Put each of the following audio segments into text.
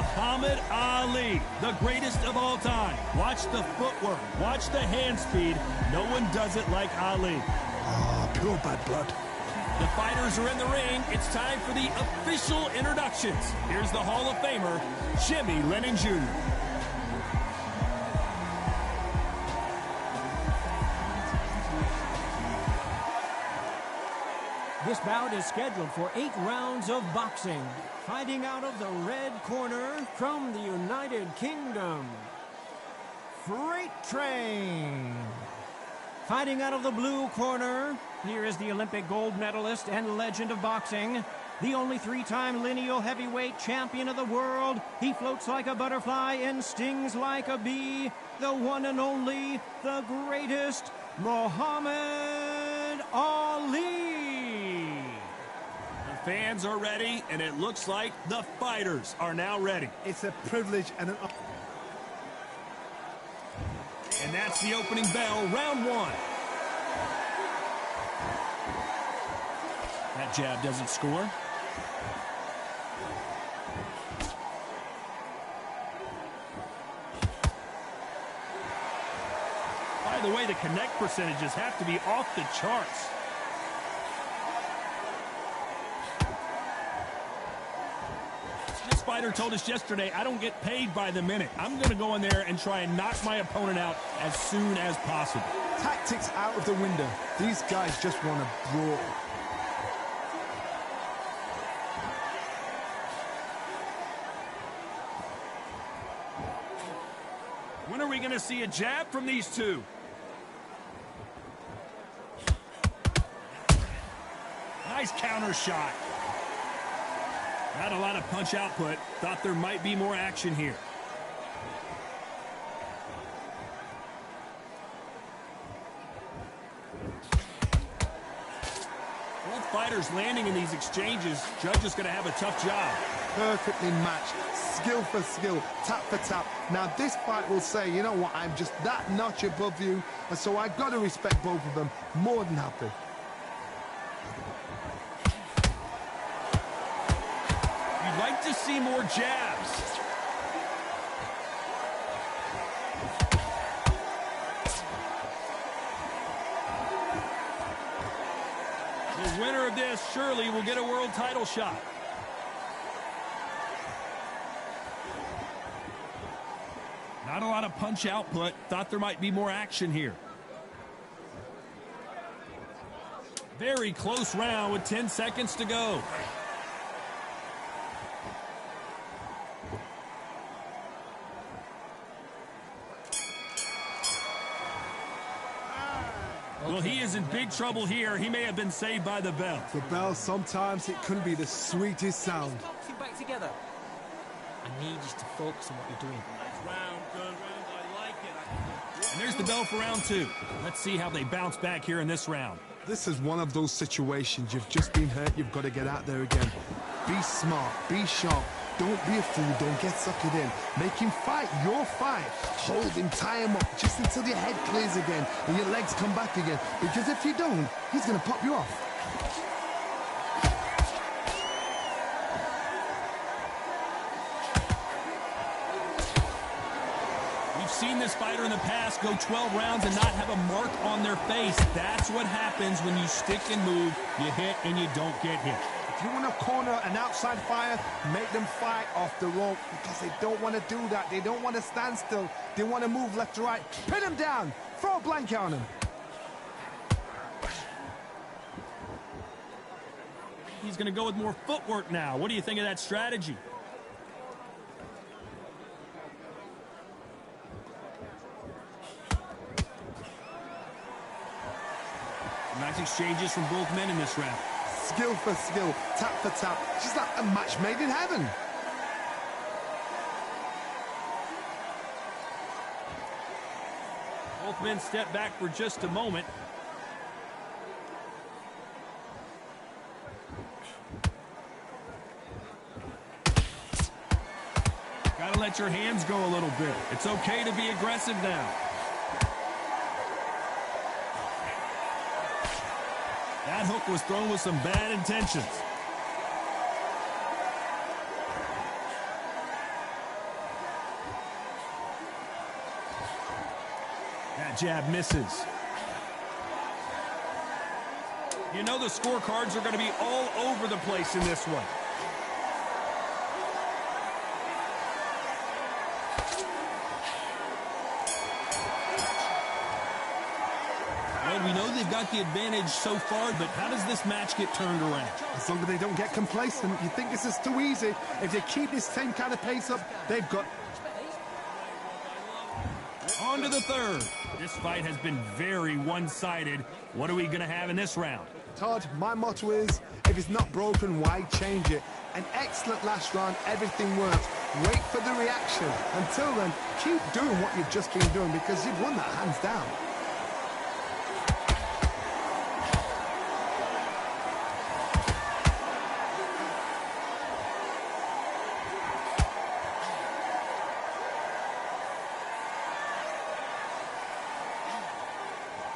Muhammad Ali, the greatest of all time. Watch the footwork, watch the hand speed. No one does it like Ali. Pure bad blood. The fighters are in the ring. It's time for the official introductions. Here's the Hall of Famer, Jimmy Lennon Jr. This bout is scheduled for 8 rounds of boxing. Fighting out of the red corner from the United Kingdom, Freight Train. Fighting out of the blue corner, here is the Olympic gold medalist and legend of boxing, the only 3-time lineal heavyweight champion of the world. He floats like a butterfly and stings like a bee. The one and only, the greatest, Muhammad Ali. Fans are ready, and it looks like the fighters are now ready. It's a privilege and an honor. And that's the opening bell, round 1. That jab doesn't score. By the way, the connect percentages have to be off the charts. Fighter told us yesterday, I don't get paid by the minute. I'm going to go in there and try and knock my opponent out as soon as possible. Tactics out of the window. These guys just want to brawl. When are we going to see a jab from these two? Nice counter shot. Not a lot of punch output. Thought there might be more action here. Both fighters landing in these exchanges. Judge is going to have a tough job. Perfectly matched. Skill for skill. Tap for tap. Now this fight will say, you know what, I'm just that notch above you. And so I've got to respect both of them. More than happy. Like to see more jabs. The winner of this surely will get a world title shot. Not a lot of punch output. Thought there might be more action here. Very close round with 10 seconds to go. Well, he is in big trouble here. He may have been saved by the bell. The bell, sometimes it can be the sweetest sound. Boxing back together. I need you to focus on what you're doing. Nice round, good round. I like it. And there's the bell for round 2. Let's see how they bounce back here in this round. This is one of those situations. You've just been hurt. You've got to get out there again. Be smart. Be sharp. Don't be a fool. Don't get suckered in. Make him fight your fight. Hold him, tie him up, just until your head clears again and your legs come back again. Because if you don't, he's going to pop you off. We've seen this fighter in the past go 12 rounds and not have a mark on their face. That's what happens when you stick and move. You hit and you don't get hit. If you want to corner an outside fighter, make them fight off the rope because they don't want to do that. They don't want to stand still. They want to move left to right. Pin them down. Throw a blanket on them. He's going to go with more footwork now. What do you think of that strategy? Nice exchanges from both men in this round. Skill for skill, tap for tap. Just like a match made in heaven. Both men step back for just a moment. Gotta let your hands go a little bit. It's okay to be aggressive now. That hook was thrown with some bad intentions. That jab misses. You know the scorecards are going to be all over the place in this one. Well, we know they've got the advantage so far, but how does this match get turned around? As long as they don't get complacent, you think this is too easy. If they keep this same kind of pace up, they've got... On to the third. This fight has been very one-sided. What are we going to have in this round? Todd, my motto is, if it's not broken, why change it? An excellent last round, everything works. Wait for the reaction. Until then, keep doing what you've just been doing because you've won that hands down.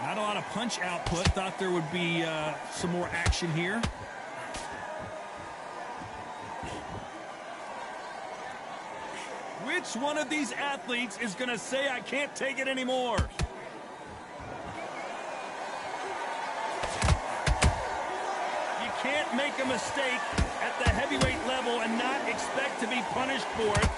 Not a lot of punch output. Thought there would be some more action here. Which one of these athletes is going to say, I can't take it anymore? You can't make a mistake at the heavyweight level and not expect to be punished for it.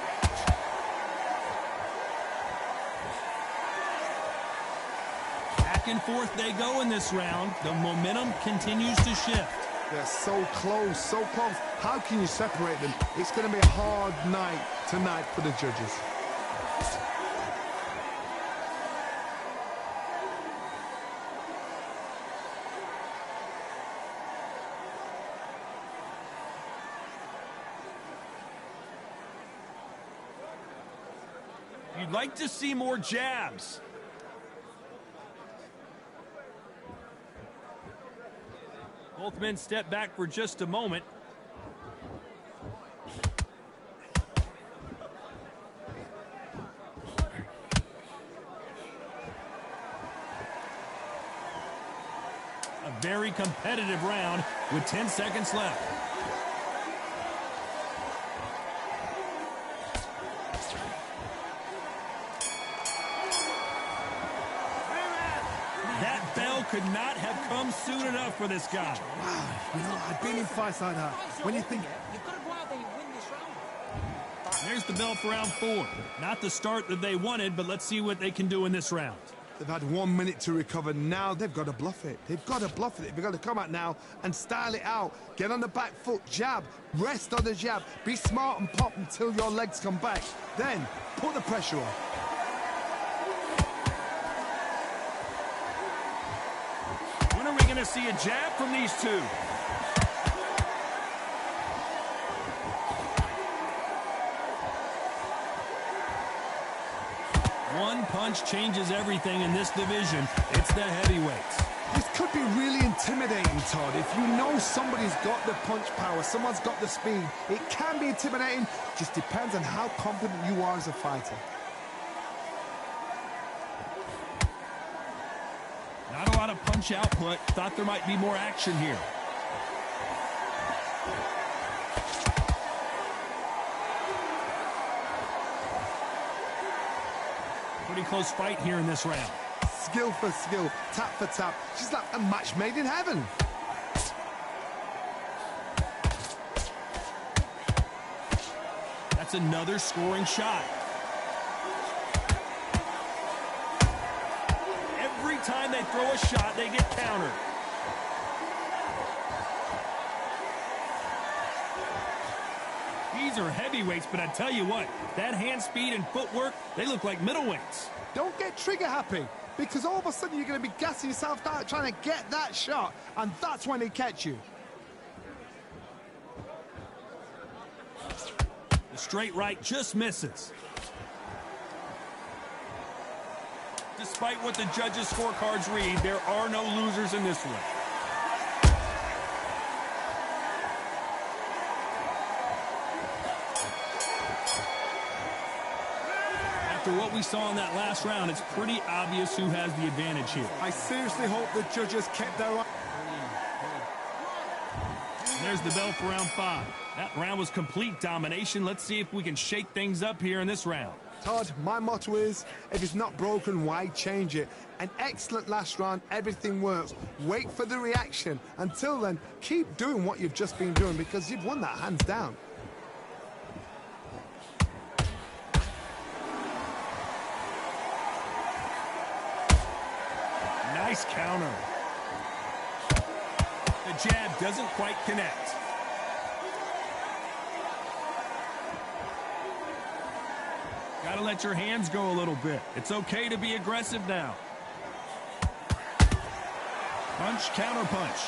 Back and forth they go in this round. The momentum continues to shift. They're so close, so close. How can you separate them? It's going to be a hard night tonight for the judges. You'd like to see more jabs. Both men step back for just a moment. A very competitive round with 10 seconds left. That bell could not have come soon enough for this guy. Wow, you know, I've been in fights like that. When you think... You've got to go out there and win this round. There's the bell for round 4. Not the start that they wanted, but let's see what they can do in this round. They've had 1 minute to recover. Now they've got to bluff it. They've got to bluff it. They've got to come out now and style it out. Get on the back foot, jab, rest on the jab. Be smart and pop until your legs come back. Then put the pressure on. When are we going to see a jab from these two? One punch changes everything in this division. It's the heavyweights. This could be really intimidating, Todd. If you know somebody's got the punch power, someone's got the speed, it can be intimidating. Just depends on how confident you are as a fighter. Not a lot of punch output. Thought there might be more action here. Pretty close fight here in this round. Skill for skill, tap for tap. She's like a match made in heaven. That's another scoring shot. Every time they throw a shot, they get countered. These are heavyweights, but I tell you what, that hand speed and footwork, they look like middleweights. Don't get trigger happy, because all of a sudden you're going to be gassing yourself out trying to get that shot, and that's when they catch you. The straight right just misses. Despite what the judges' scorecards read, there are no losers in this one. After what we saw in that last round, it's pretty obvious who has the advantage here. I seriously hope the judges kept their eye. There's the bell for round 5. That round was complete domination. Let's see if we can shake things up here in this round. Todd, my motto is, if it's not broken, why change it? An excellent last round, everything works. Wait for the reaction. Until then, keep doing what you've just been doing because you've won that hands down. Nice counter. The jab doesn't quite connect. Gotta let your hands go a little bit. It's okay to be aggressive now. Punch, counter punch.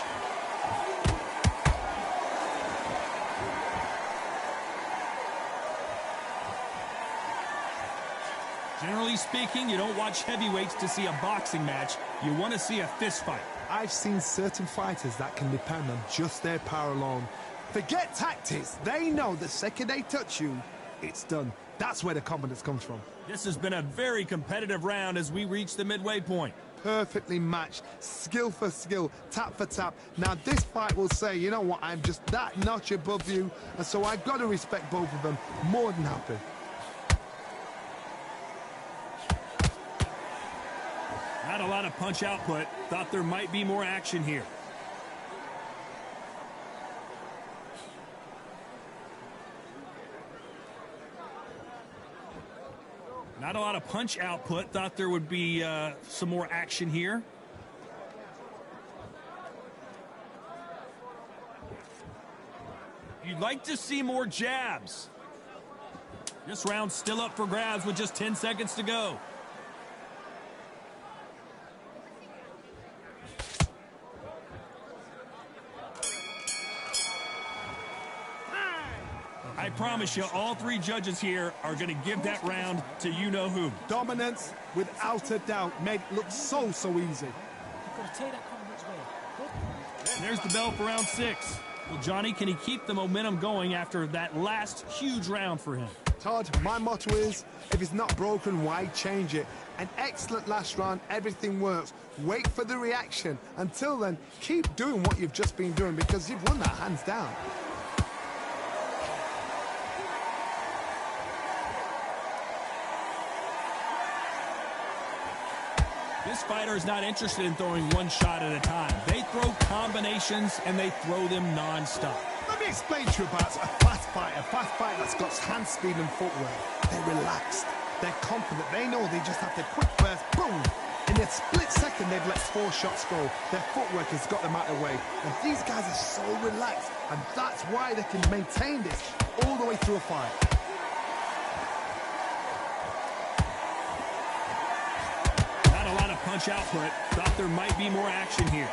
Generally speaking, you don't watch heavyweights to see a boxing match. You want to see a fist fight. I've seen certain fighters that can depend on just their power alone. Forget tactics. They know the second they touch you, it's done. That's where the confidence comes from. This has been a very competitive round as we reach the midway point. Perfectly matched, skill for skill, tap for tap. Now this fight will say, you know what, I'm just that notch above you, and so I've got to respect both of them. More than happy. Not a lot of punch output. Thought there might be more action here. Not a lot of punch output. Thought there would be some more action here. You'd like to see more jabs. This round's still up for grabs with just 10 seconds to go. I promise you, all three judges here are going to give that round to you-know-who. Dominance, without a doubt, made it look so easy. You've got to take that confidence away. And there's the bell for round 6. Well, Johnny, can he keep the momentum going after that last huge round for him? Todd, my motto is, if it's not broken, why change it? An excellent last round, everything works. Wait for the reaction. Until then, keep doing what you've just been doing because you've won that hands down. This fighter is not interested in throwing one shot at a time. They throw combinations, and they throw them non-stop. Let me explain to you about a fast fighter that's got hand speed and footwork. They're relaxed, they're confident, they know they just have to quick burst, boom! In a split second, they've let 4 shots go. Their footwork has got them out of the way. And these guys are so relaxed, and that's why they can maintain this all the way through a fight. Punch output. Thought there might be more action here.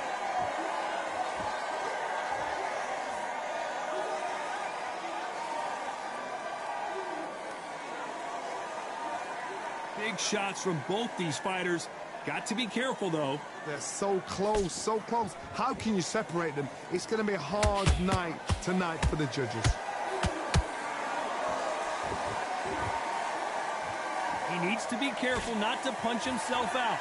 Big shots from both these fighters. Got to be careful, though. They're so close, so close. How can you separate them? It's going to be a hard night tonight for the judges. He needs to be careful not to punch himself out.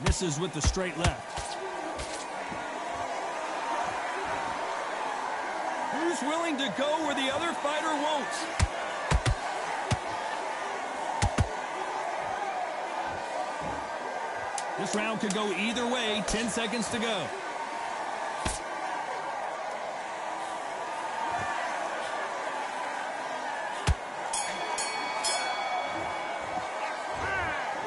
Misses with the straight left. Who's willing to go where the other fighter won't? This round could go either way. 10 seconds to go.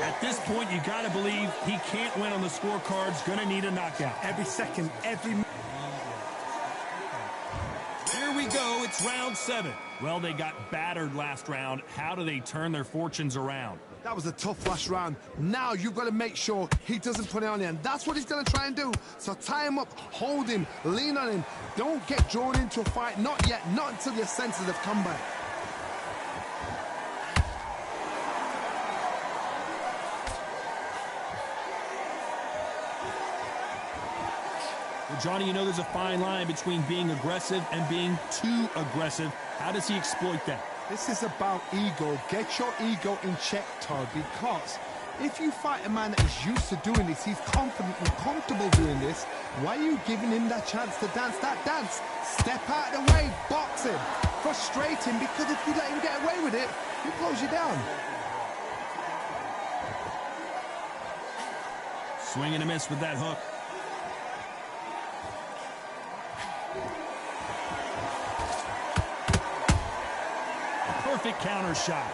At this point, you got to believe he can't win on the scorecards. Going to need a knockout. Every second, every... Here we go. It's round 7. Well, they got battered last round. How do they turn their fortunes around? That was a tough last round. Now you've got to make sure he doesn't put it on you, and that's what he's going to try and do. So tie him up, hold him, lean on him. Don't get drawn into a fight. Not yet. Not until your senses have come back. Well, Johnny, you know there's a fine line between being aggressive and being too aggressive. How does he exploit that? This is about ego. Get your ego in check, Todd, because if you fight a man that is used to doing this, he's confident and comfortable doing this, Why are you giving him that chance to dance that dance? Step out of the way, boxing. Frustrating because if you let him get away with it, he blows you down. Swing and a miss with that hook. Perfect counter shot.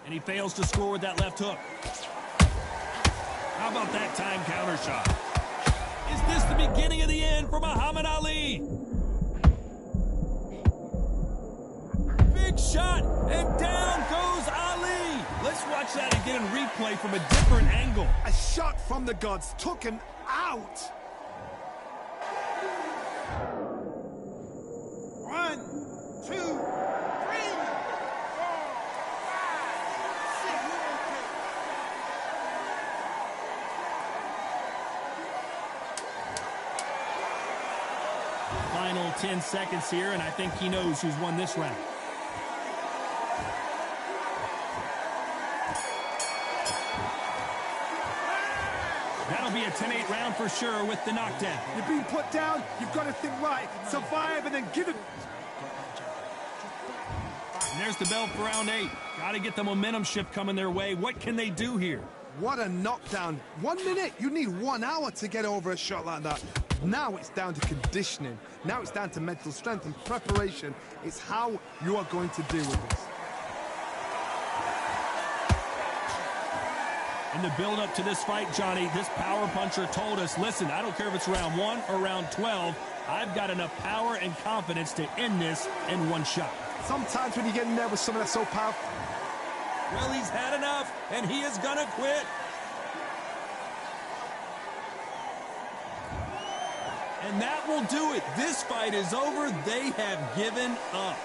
And he fails to score with that left hook. How about that time counter shot? Is this the beginning of the end for Muhammad Ali? Big shot, and down goes Ali. Let's watch that again in replay from a different angle. A shot from the gods took him out. 1, 2, 3, 4, 5, 6. Final 10 seconds here, and I think he knows who's won this round. That'll be a 10-8 round for sure with the knockdown. You're being put down, you've got to think right, survive and then give it. And there's the bell for round 8. Got to get the momentum shift coming their way. What can they do here? What a knockdown. 1 minute, you need 1 hour to get over a shot like that. Now it's down to conditioning. Now it's down to mental strength and preparation. It's how you are going to deal with this. In the build-up to this fight, Johnny, this power puncher told us, listen, I don't care if it's round 1 or round 12, I've got enough power and confidence to end this in 1 shot. Sometimes when you get in there with someone that's so powerful. Well, he's had enough, and he is gonna quit. And that will do it. This fight is over. They have given up.